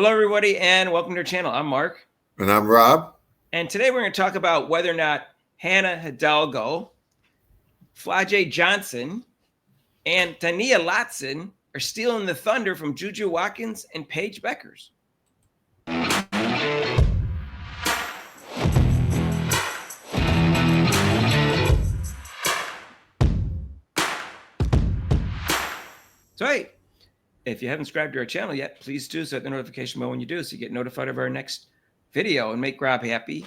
Hello, everybody, and welcome to our channel. I'm Mark. And I'm Rob. And today we're going to talk about whether or not Hannah Hidalgo, Flau'jae Johnson, and Tania Latson are stealing the thunder from JuJu Watkins and Paige Beckers. So, hey, if you haven't subscribed to our channel yet, please do so hit the notification bell when you do so you get notified of our next video and make Rob happy.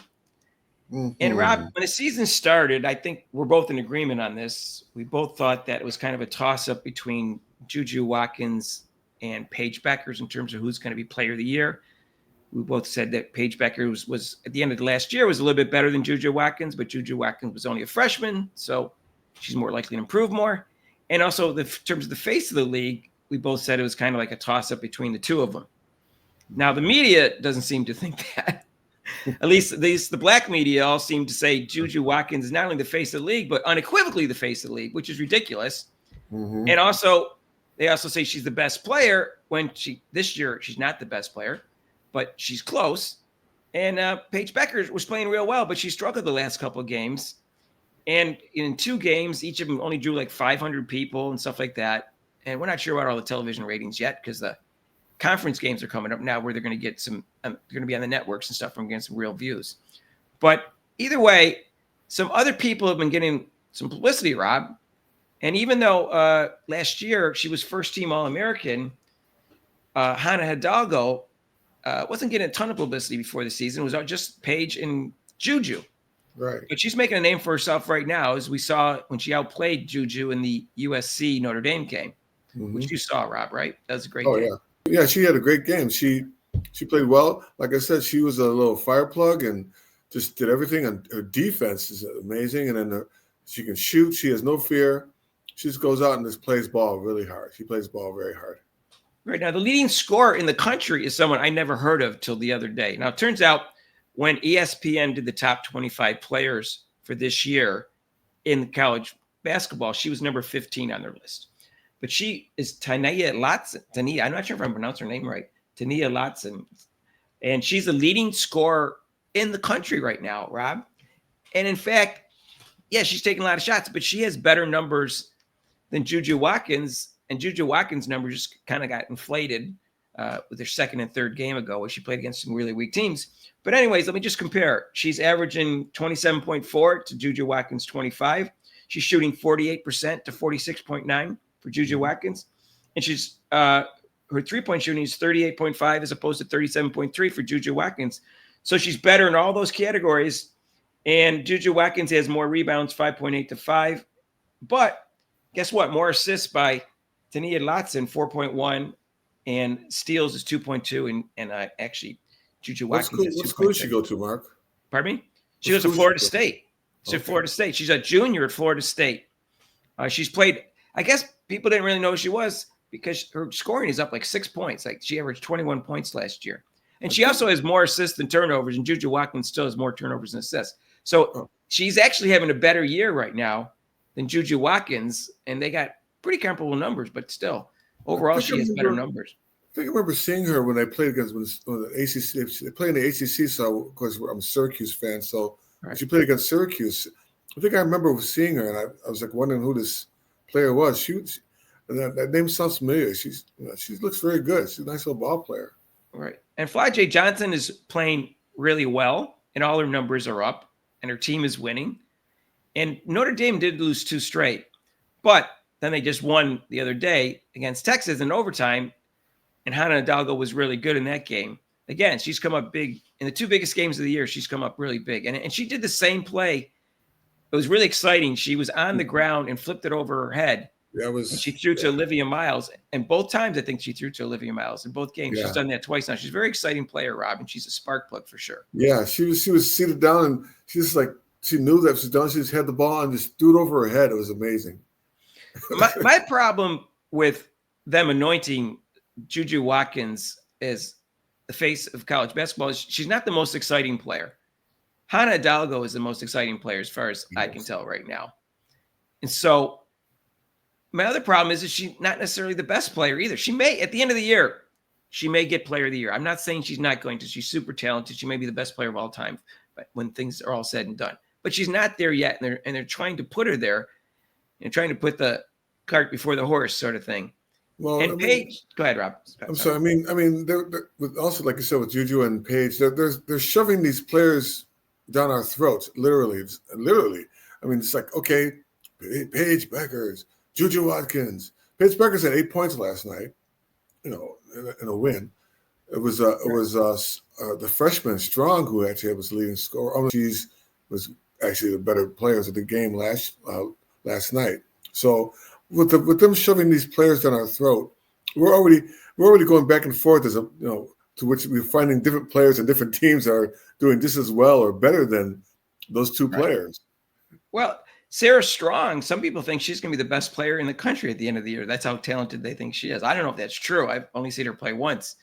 And Rob, when the season started, I think we're both in agreement on this. We both thought that it was kind of a toss-up between JuJu Watkins and Paige Beckers in terms of who's going to be Player of the Year. We both said that Paige Beckers was at the end of the last year was a little bit better than JuJu Watkins, but JuJu Watkins was only a freshman, so she's more likely to improve more. And also, in terms of the face of the league, we both said it was kind of like a toss-up between the two of them. Now, the media doesn't seem to think that. At least the black media all seem to say JuJu Watkins is not only the face of the league, but unequivocally the face of the league, which is ridiculous. Mm-hmm. And also, they also say she's the best player when this year she's not the best player, but she's close. And Paige Beckers was playing real well, but she struggled the last couple of games. And in 2 games, each of them only drew like 500 people and stuff like that. And we're not sure about all the television ratings yet because the conference games are coming up now where they're going to get some, they're going to be on the networks and stuff from getting some real views. But either way, some other people have been getting some publicity, Rob. And even though last year she was first team All-American, Hannah Hidalgo wasn't getting a ton of publicity before the season. It was just Paige and JuJu. Right. But she's making a name for herself right now, as we saw when she outplayed JuJu in the USC Notre Dame game, which you saw, Rob, right? That was a great game. Yeah. Yeah, she had a great game. She played well. Like I said, she was a little fire plug and just did everything. And her defense is amazing. And then she can shoot. She has no fear. She just goes out and just plays ball really hard. She plays ball very hard. Right. Now, the leading scorer in the country is someone I never heard of till the other day. Now, it turns out when ESPN did the top 25 players for this year in college basketball, she was number 15 on their list. But she is Tania Latson. Tania, I'm not sure if I'm pronouncing her name right. Tania Latson. And she's the leading scorer in the country right now, Rob. And in fact, yeah, she's taking a lot of shots, but she has better numbers than JuJu Watkins. And JuJu Watkins' numbers just kind of got inflated with their second and third game ago, where she played against some really weak teams. But anyways, let me just compare. She's averaging 27.4 to JuJu Watkins' 25. She's shooting 48% to 46.9. for JuJu Watkins. And she's her 3-point shooting is 38.5 as opposed to 37.3 for JuJu Watkins. So she's better in all those categories. And JuJu Watkins has more rebounds, 5.8 to 5. But guess what? More assists by Tania Latson, 4.1, and steals is 2.2. And actually, JuJu Watkins. What school does she go to, Mark? Pardon me? She goes to Florida State. She's at Florida State. She's a junior at Florida State. She's played, I guess people didn't really know who she was because her scoring is up like 6 points. Like she averaged 21 points last year. And she also has more assists than turnovers, and JuJu Watkins still has more turnovers than assists. So she's actually having a better year right now than JuJu Watkins, and they got pretty comparable numbers, but still, overall, she has better numbers. I think I remember seeing her when they played against when the ACC. They played in the ACC, so of course I'm a Syracuse fan. So she played against Syracuse. I think I remember seeing her, and I was like wondering who this player was. That name sounds familiar. She looks very good. She's a nice little ball player. Right. And Flau'jae Johnson is playing really well, and all her numbers are up, and her team is winning. And Notre Dame did lose 2 straight, but then they just won the other day against Texas in overtime, and Hannah Hidalgo was really good in that game. Again, she's come up big. In the 2 biggest games of the year, she's come up really big. And she did the same play. It was really exciting. She was on the ground and flipped it over her head. She threw to Olivia Miles. And both times, I think she threw to Olivia Miles in both games. She's done that twice now. She's a very exciting player, Rob, and she's a spark plug for sure. Yeah, she was seated down, and she just like, she knew that she's done. She just had the ball and just threw it over her head. It was amazing. my problem with them anointing JuJu Watkins as the face of college basketball is she's not the most exciting player. Hannah Hidalgo is the most exciting player as far as I can tell right now. And so my other problem is that she's not necessarily the best player either. She may, at the end of the year, she may get player of the year. I'm not saying she's not going to. She's super talented. She may be the best player of all time, but when things are all said and done. But she's not there yet, and they're trying to put her there and trying to put the cart before the horse sort of thing. Well, and Paige, go ahead, Rob. I'm sorry. I mean, they're also, like you said, with JuJu and Paige, they're shoving these players down our throats, literally. I mean, it's like, okay, Paige Beckers, JuJu Watkins. Paige Beckers had 8 points last night, in a win. It was the freshman Strong who actually was the leading scorer. She was actually the better players of the game last night. So with them shoving these players down our throat, we're already going back and forth as to which we're finding different players and different teams are doing just as well or better than those two players. Well, Sarah Strong, some people think she's going to be the best player in the country at the end of the year. That's how talented they think she is. I don't know if that's true. I've only seen her play once.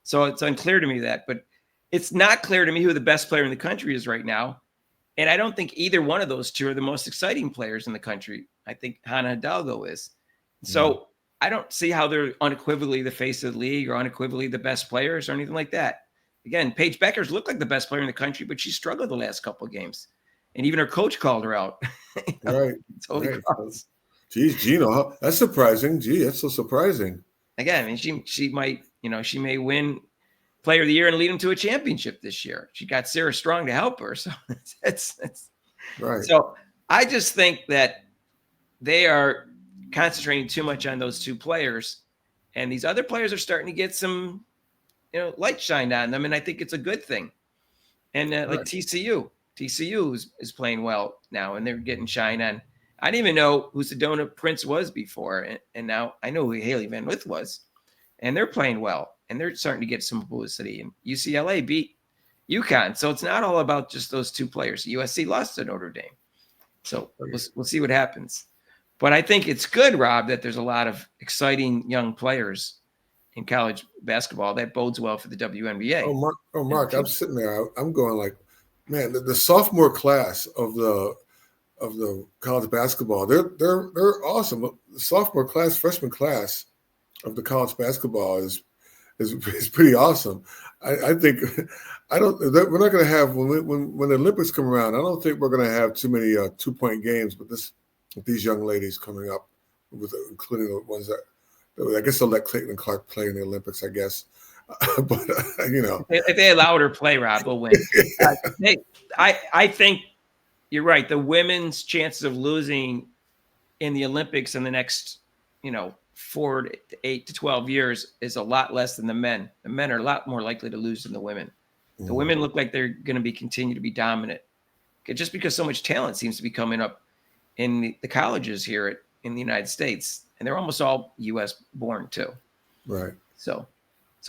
So it's unclear to me but it's not clear to me who the best player in the country is right now. And I don't think either one of those two are the most exciting players in the country. I think Hannah Hidalgo is. So I don't see how they're unequivocally the face of the league or unequivocally the best players or anything like that. Again, Paige Beckers looked like the best player in the country, but she struggled the last couple of games. And even her coach called her out. Right. Geez, Gino, that's surprising. Gee, that's so surprising. Again, I mean, she might, she may win player of the year and lead them to a championship this year. She got Sarah Strong to help her. So that's right. So I just think that they are concentrating too much on those two players. And these other players are starting to get some, light shined on them. And I think it's a good thing. And like TCU is playing well now, and they're getting shine on. I didn't even know who Sedona Prince was before, and now I know who Haley Van Lith was, and they're playing well, and they're starting to get some publicity. And UCLA beat UConn, so it's not all about just those two players. USC lost to Notre Dame, so we'll see what happens. But I think it's good, Rob, that there's a lot of exciting young players in college basketball that bodes well for the WNBA. Mark, I'm sitting there, I'm going like, man, the sophomore class of the college basketball, they're awesome. The sophomore class, freshman class of the college basketball is pretty awesome. I think we're not going to have when the Olympics come around. I don't think we're going to have too many 2-point games with these young ladies coming up, including the ones that I guess they'll let Caitlin Clark play in the Olympics. I guess. But if they allowed her play, Rob will win. I think you're right. The women's chances of losing in the Olympics in the next 4 to 8 to 12 years is a lot less than the men. The men are a lot more likely to lose than the women. The women look like they're going to continue to be dominant, just because so much talent seems to be coming up in the colleges here in the United States, and they're almost all U.S. born too. Right. So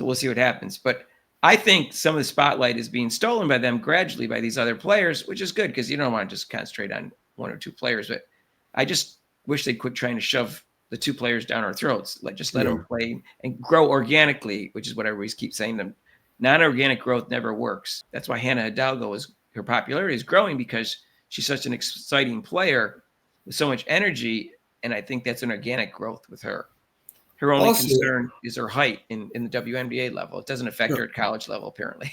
we'll see what happens. But I think some of the spotlight is being stolen by them gradually by these other players, which is good because you don't want to just concentrate on one or two players. But I just wish they'd quit trying to shove the two players down our throats. Let them play and grow organically, which is what I always keep saying to them. Non-organic growth never works. That's why Hannah Hidalgo her popularity is growing, because she's such an exciting player with so much energy. And I think that's an organic growth with her. Her only concern is her height in the WNBA level. It doesn't affect her at college level, apparently.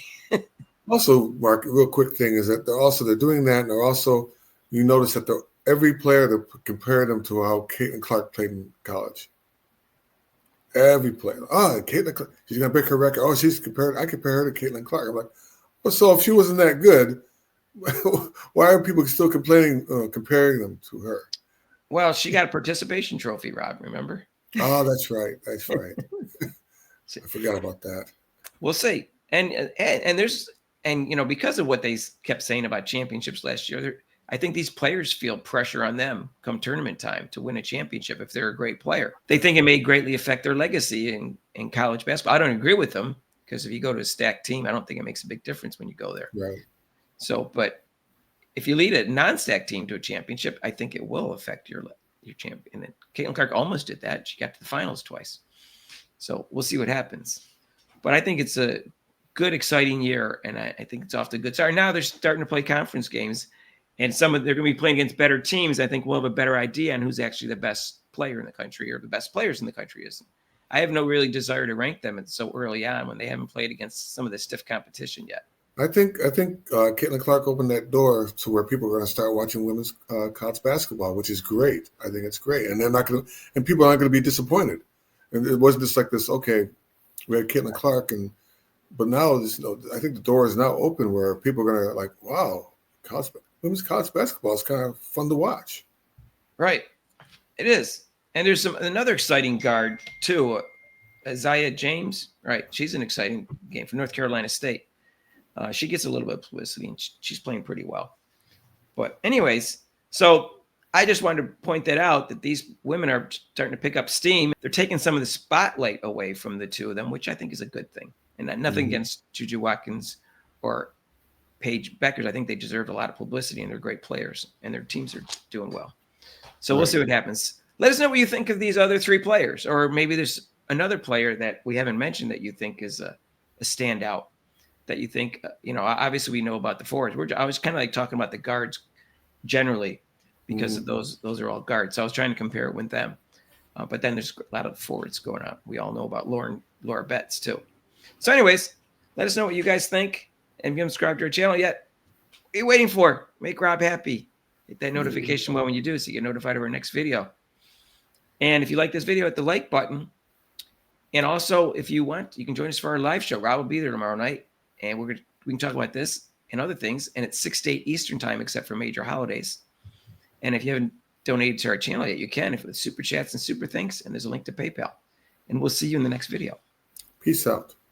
Also, Mark, a real quick thing is that they're doing that, and they're also, you notice that every player, they compare them to how Caitlin Clark played in college. Every player. Caitlin Clark, she's going to break her record. I compare her to Caitlin Clark. I'm like, well, so if she wasn't that good, why are people still comparing them to her? Well, she got a participation trophy, Rob, remember? Oh, that's right. That's right. I forgot about that. We'll see. And because of what they kept saying about championships last year, I think these players feel pressure on them come tournament time to win a championship if they're a great player. They think it may greatly affect their legacy in college basketball. I don't agree with them, because if you go to a stacked team, I don't think it makes a big difference when you go there. Right. So, but if you lead a non-stacked team to a championship, I think it will affect your champion. And Caitlin Clark almost did that. She got to the finals twice. So we'll see what happens. But I think it's a good, exciting year, and I think it's off to a good start. Now they're starting to play conference games, and they're going to be playing against better teams. I think we'll have a better idea on who's actually the best player in the country, or the best players in the country is. I have no really desire to rank them so early on when they haven't played against some of the stiff competition yet. I think Caitlin Clark opened that door to where people are going to start watching women's college basketball, which is great. I think it's great, and they're not going to, and people aren't going to be disappointed. And it wasn't just like this. Okay, we had Caitlin Clark, but now this, I think the door is now open where people are going to like, wow, women's college basketball is kind of fun to watch. Right, it is, and there's another exciting guard too, Isaiah James. Right, she's an exciting game from North Carolina State. She gets a little bit of publicity, and she's playing pretty well. But anyways, so I just wanted to point that out, that these women are starting to pick up steam. They're taking some of the spotlight away from the two of them, which I think is a good thing. And nothing against JuJu Watkins or Paige Beckers. I think they deserve a lot of publicity, and they're great players, and their teams are doing well. So we'll see what happens. Let us know what you think of these other three players, or maybe there's another player that we haven't mentioned that you think is a standout. That you think, obviously we know about the forwards. I was kind of like talking about the guards generally because of those are all guards. So I was trying to compare it with them. But then there's a lot of forwards going on. We all know about Laura Betts too. So anyways, let us know what you guys think. And if you haven't subscribed to our channel yet, what are you waiting for? Make Rob happy. Hit that notification bell when you do so you get notified of our next video. And if you like this video, hit the like button. And also, if you want, you can join us for our live show. Rob will be there tomorrow night. And we can talk about this and other things. And it's 6 to 8 Eastern time, except for major holidays. And if you haven't donated to our channel yet, you can with super chats and super thanks. And there's a link to PayPal. And we'll see you in the next video. Peace out.